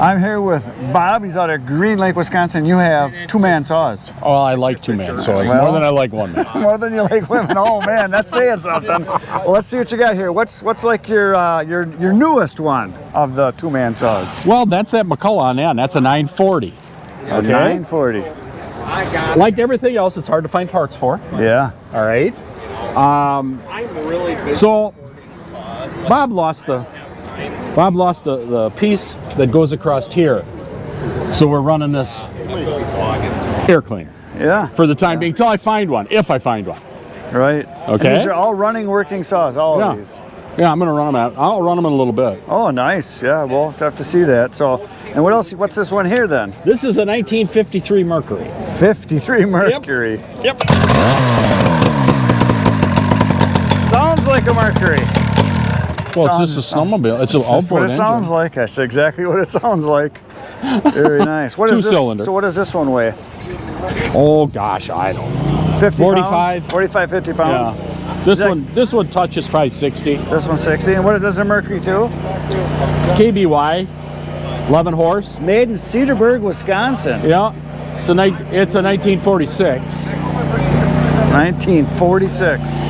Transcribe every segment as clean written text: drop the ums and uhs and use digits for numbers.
I'm here with Bob. He's out of Green Lake, Wisconsin. You have two-man saws. Oh, I like two-man saws more than I like one-man. More than you like women. Oh man, that's saying something. Well, let's see what you got here. What's like your newest one of the two-man saws? Well, that's that McCulloch end. That's a 940. A 940. Like everything else, it's hard to find parts for. Yeah. All right. So Bob lost the piece that goes across here. So we're running this air cleaner. Yeah. For the time being, till I find one, if I find one. Right. Okay. And these are all running, working saws, all of these. Yeah, I'm gonna run them out. I'll run them in a little bit. Oh, nice. Yeah, we'll have to see that. So, and what else? What's this one here then? This is a 1953 Mercury. 53 Mercury. Yep. Sounds like a Mercury. Well, it's just a snowmobile. It's an outboard engine. That's what it sounds like. That's exactly what it sounds like. Very nice. What is this? Two-cylinder. So what does this one weigh? Oh gosh, I don't know. 50 45. pounds? 45, 50 pounds? Yeah. This one touches probably 60. This one's 60. And what is this, a Mercury too? It's KBY, 11 horse. Made in Cedarburg, Wisconsin. Yeah. It's a 1946. 1946.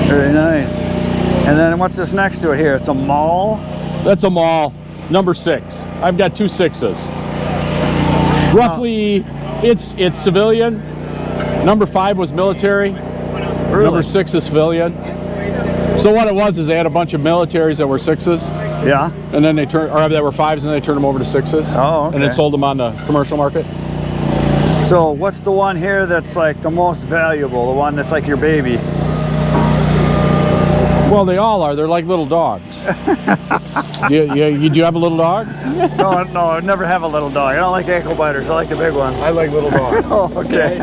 Very nice. And then what's this next to it here? It's a Maul. That's a Maul, number 6. I've got 2 6s. Roughly, it's civilian. Number 5 was military. Really? Number 6 is civilian. So what it was is they had a bunch of militaries that were 6s. Yeah. And then they turned, or that were 5s, and then they turned them over to 6s. Oh, okay. And then sold them on the commercial market. So what's the one here that's like the most valuable? The one that's like your baby? Well, they all are. They're like little dogs. Do you have a little dog? No, I never have a little dog. I don't like ankle biters. I like the big ones. I like little dogs. Oh, okay.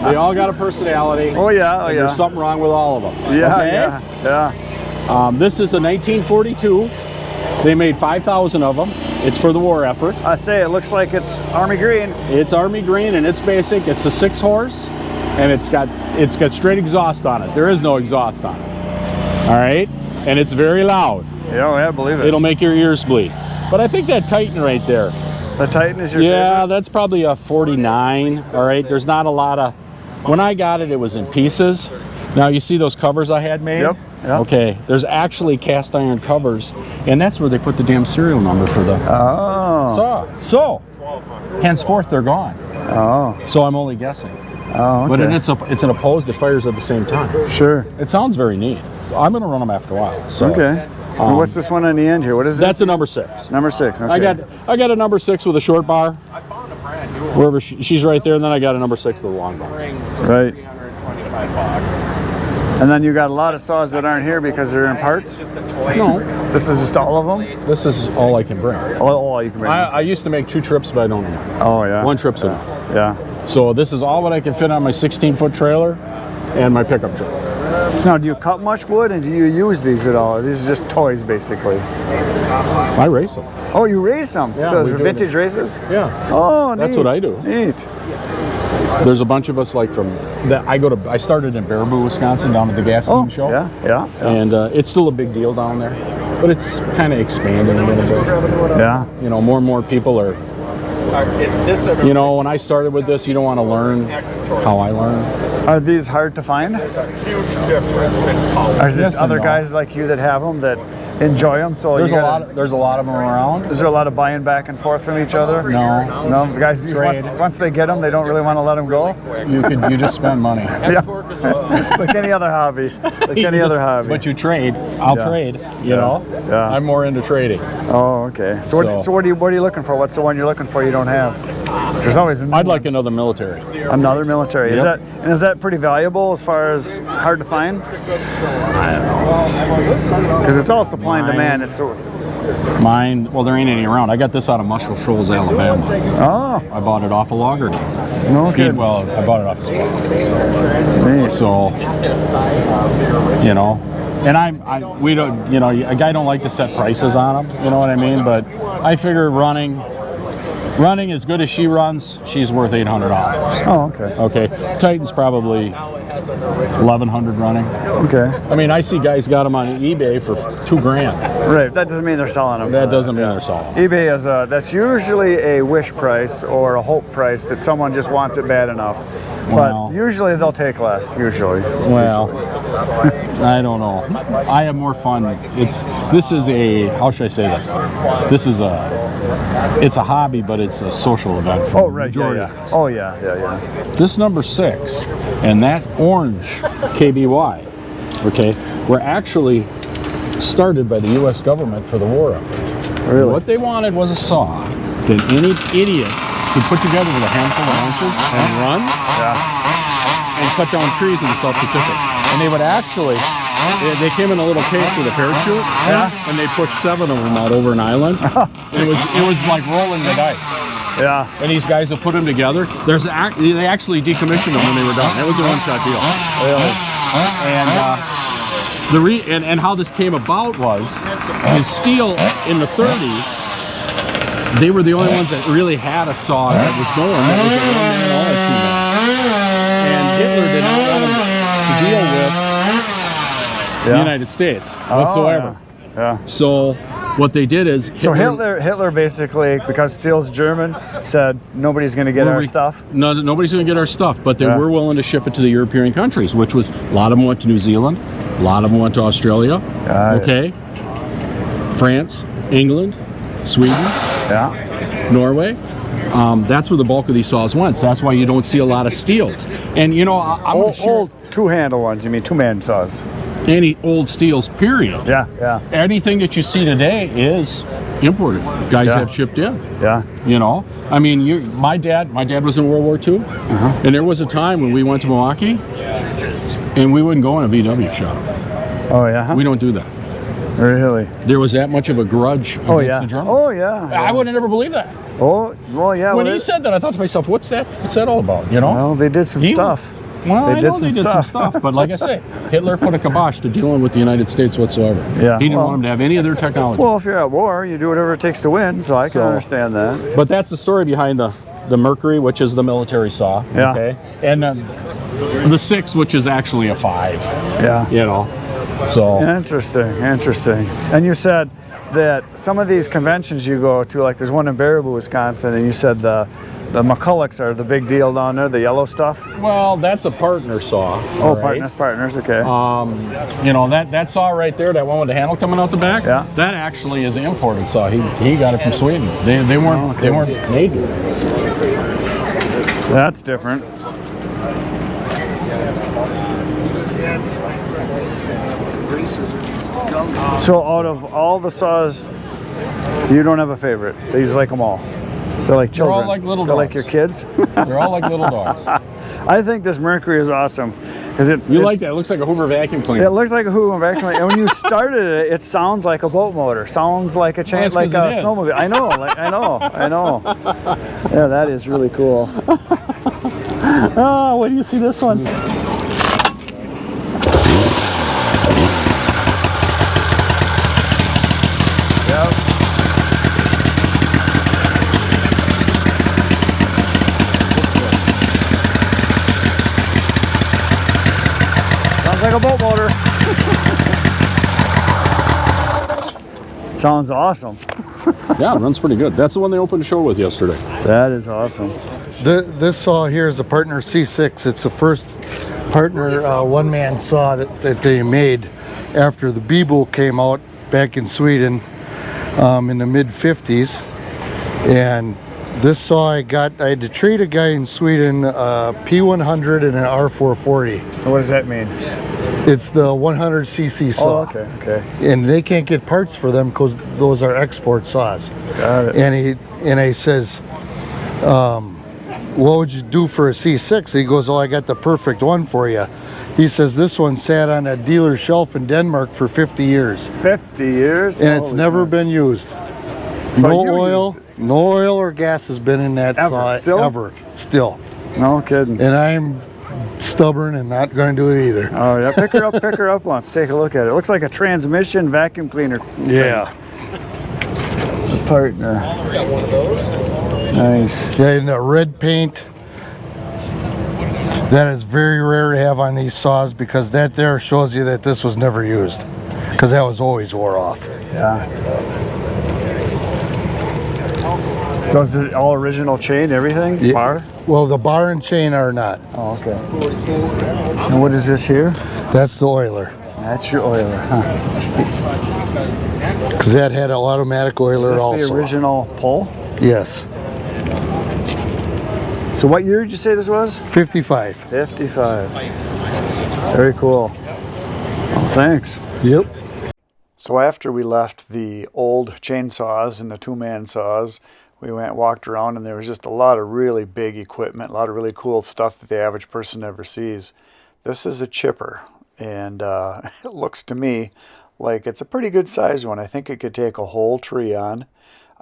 They all got a personality. Oh yeah, oh yeah. There's something wrong with all of them. Yeah, okay? yeah. This is a 1942. They made 5,000 of them. It's for the war effort. I say it looks like it's Army green. It's Army green, and it's basic. It's a 6 horse, and it's got straight exhaust on it. There is no exhaust on it. All right, and it's very loud. Yeah, I believe it. It'll make your ears bleed. But I think that Titan right there. The Titan is your Yeah, favorite? that's probably a 49. All right, there's not a lot of. When I got it, it was in pieces. Now you see those covers I had made? Yep. Okay, there's actually cast iron covers, and that's where they put the damn serial number for the Oh. So henceforth they're gone. Oh. So I'm only guessing. Oh, okay. But it's an opposed that fires at the same time. Sure. It sounds very neat. I'm gonna run them after a while. So. Okay. And what's this one on the end here? What is this? That's a number 6. Number 6. Okay. I got a number 6 with a short bar. Wherever she's right there, and then I got a number 6 with a long bar. Right. And then you got a lot of saws that aren't here because they're in parts? No. This is just all of them? This is all I can bring. All you can bring. I used to make 2 trips, but I don't anymore. Oh, yeah. 1 trip's enough. Yeah. So this is all what I can fit on my 16-foot trailer and my pickup truck. So now, do you cut much wood and do you use these at all? These are just toys, basically. I race them. Oh, you race them? Yeah, so we they're do. vintage races? Yeah. Oh, neat. That's what I do. Neat. There's a bunch of us like from that. I started in Baraboo, Wisconsin, down at the gas steam show. Yeah. And it's still a big deal down there, but it's kind of expanding a little bit. Yeah. You know, more and more people are. You know, when I started with this, you don't want to learn how I learn. Are these hard to find? Huge difference in color. Are there Yes other and no. guys like you that have them that enjoy them? So There's a lot of them around. Is there a lot of buying back and forth from each other? No. No, the guys. Trade. Once they get them, they don't really want to let them go. You just spend money. Yeah. Like any other hobby. Like any other hobby. But you trade. I'll trade. You know. Yeah. I'm more into trading. Oh, okay. So what are you looking for? What's the one you're looking for you don't have? There's always a new I'd one. like another military. Another military. Yep. Is that pretty valuable as far as hard to find? I don't know. Because it's all supply and demand. It's Mine. Well, there ain't any around. I got this out of Muscle Shoals, Alabama. oh, I bought it off a logger. no kidding. Well, I bought it off his farm. Neat. So, you know, and we don't, you know, a guy don't like to set prices on them, you know what I mean? But I figure running as good as she runs, she's worth $800. Oh, okay. Okay, Titan's probably 1,100 running. Okay. I mean, I see guys got them on eBay for $2,000. Right. That doesn't mean they're selling them. That doesn't mean they're selling. eBay is that's usually a wish price or a hope price that someone just wants it bad enough. Well. But usually they'll take less. Usually. Well, I don't know. I have more fun. This is a, how should I say this? This is it's a hobby, but it's a social event for Oh the right. majority Yeah, of yeah. us. Oh yeah. Yeah. Yeah. This number 6 and that orange KBY, okay, were actually started by the U.S. government for the war effort. Really? What they wanted was a saw that any idiot could put together with a handful of wrenches and run Yeah. and cut down trees in the South Pacific. And they would actually, they came in a little case with a parachute, and they pushed 7 of them out over an island. And it was like rolling the dice. Yeah. And these guys that put them together, they actually decommissioned them when they were done. It was a one-shot deal. Really. And and how this came about was steel in the 30s. They were the only ones that really had a saw that was going. That was a one-man or a two-man. And Hitler did not want to deal with the United States whatsoever. Oh, yeah. So what they did is Hitler basically, because steel's German, said nobody's going to get our stuff. No, nobody's going to get our stuff, but they were willing to ship it to the European countries, which was a lot of them went to New Zealand, a lot of them went to Australia. Okay, France, England, Sweden, Norway. That's where the bulk of these saws went. So that's why you don't see a lot of steels. And you know, I'm old two-handle ones. You mean two-man saws? Any old steels, period. Yeah, yeah. Anything that you see today is imported. Guys have shipped in. Yeah. You know, I mean, my dad was in World War II, and there was a time when we went to Milwaukee, and we wouldn't go in a VW shop. Oh yeah. We don't do that. Really? There was that much of a grudge against the Germans. Oh yeah. I would have never believed that. Oh well, yeah. When he said that, I thought to myself, "What's that? What's that all about?" You know? Well, they did some stuff. Well, they did some stuff. But like I say, Hitler put a kibosh to dealing with the United States whatsoever. Yeah. He didn't want them to have any of their technology. Well, if you're at war, you do whatever it takes to win. So I can understand that. But that's the story behind the Mercury, which is the military saw. Yeah. Okay. And the 6, which is actually a 5. Yeah. You know. So interesting. And you said that some of these conventions you go to, like there's one in Baraboo, Wisconsin, and you said the McCullochs are the big deal down there, the yellow stuff. Well, that's a partner saw. Oh, right? Partners, okay. You know, that saw right there, that one with the handle coming out the back. Yeah. That actually is an imported saw. He got it from Sweden. They weren't made here. That's different. So out of all the saws, you don't have a favorite. They just like them all. They're like children. They're all like little dogs. They're like your kids. They're all like little dogs. I think this Mercury is awesome because You like that? It looks like a Hoover vacuum cleaner. It looks like a Hoover vacuum cleaner, and when you started it, it sounds like a boat motor. Sounds like a chain, like a snowmobile. I know, I know. Yeah, that is really cool. Oh, wait do you see this one? Like a boat motor. Sounds awesome. Yeah, it runs pretty good. That's the one they opened the show with yesterday. That is awesome. This saw here is a Partner C6. It's the first Partner one-man saw that they made after the Beeble came out back in Sweden in the mid-50s. And this saw I had to trade a guy in Sweden P100 and an R440. What does that mean? It's the 100cc saw. Oh, okay. And they can't get parts for them because those are export saws. Got it. And I says, what would you do for a C6? He goes, oh, I got the perfect one for you. He says this one sat on a dealer shelf in Denmark for 50 years. 50 years? And it's never been used. No oil or gas has been in that saw ever. Still. No kidding. And I'm stubborn and not going to do it either. Oh yeah, pick her up once. Take a look at it. It looks like a transmission vacuum cleaner. Yeah. The Partner. Nice. Yeah, in the red paint. That is very rare to have on these saws because that there shows you that this was never used, because that was always wore off. Yeah. So is it all original chain, everything? Yeah. Bar? Well, the bar and chain are not. Oh, okay. And what is this here? That's the oiler, That's your oiler, huh? because that had an automatic oiler Is this also. the original pull? Yes, So what year did you say this was? 55. 55. Very cool. Well, thanks. Yep. So after we left the old chainsaws and the two-man saws, we walked around, and there was just a lot of really big equipment, a lot of really cool stuff that the average person never sees. This is a chipper, and it looks to me like it's a pretty good sized one. I think it could take a whole tree on.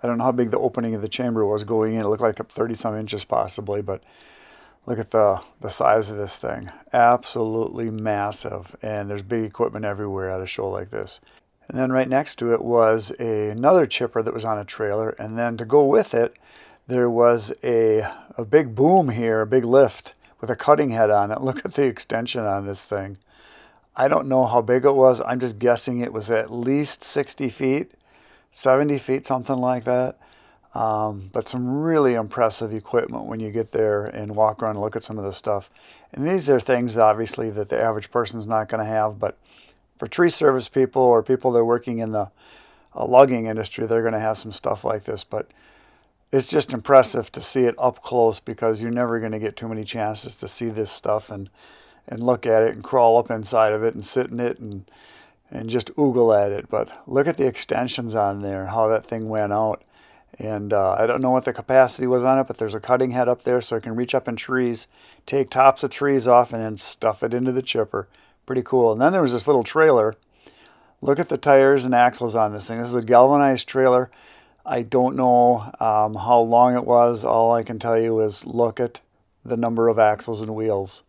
I don't know how big the opening of the chamber was going in. It looked like 30-some inches possibly, but look at the size of this thing. Absolutely massive, and there's big equipment everywhere at a show like this. And then right next to it was another chipper that was on a trailer, and then to go with it, there was a big boom here, a big lift with a cutting head on it. Look at the extension on this thing. I don't know how big it was. I'm just guessing it was at least 60 feet, 70 feet, something like that. But some really impressive equipment when you get there and walk around and look at some of the stuff. And these are things, obviously, that the average person's not going to have, but for tree service people or people that are working in the logging industry, they're going to have some stuff like this. But it's just impressive to see it up close, because you're never going to get too many chances to see this stuff and look at it and crawl up inside of it and sit in it and just oogle at it. But look at the extensions on there, how that thing went out. And I don't know what the capacity was on it, but there's a cutting head up there so it can reach up in trees, take tops of trees off, and then stuff it into the chipper. Pretty cool. And then there was this little trailer. Look at the tires and axles on this thing. This is a galvanized trailer. I don't know how long it was. All I can tell you is look at the number of axles and wheels.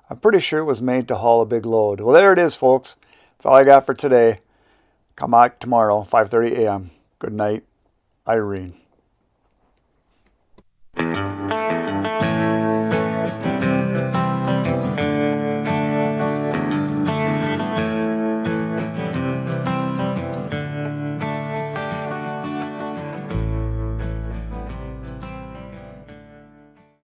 I'm pretty sure it was made to haul a big load. Well, there it is, folks. That's all I got for today. Come back tomorrow, 5:30 a.m. Good night, Irene.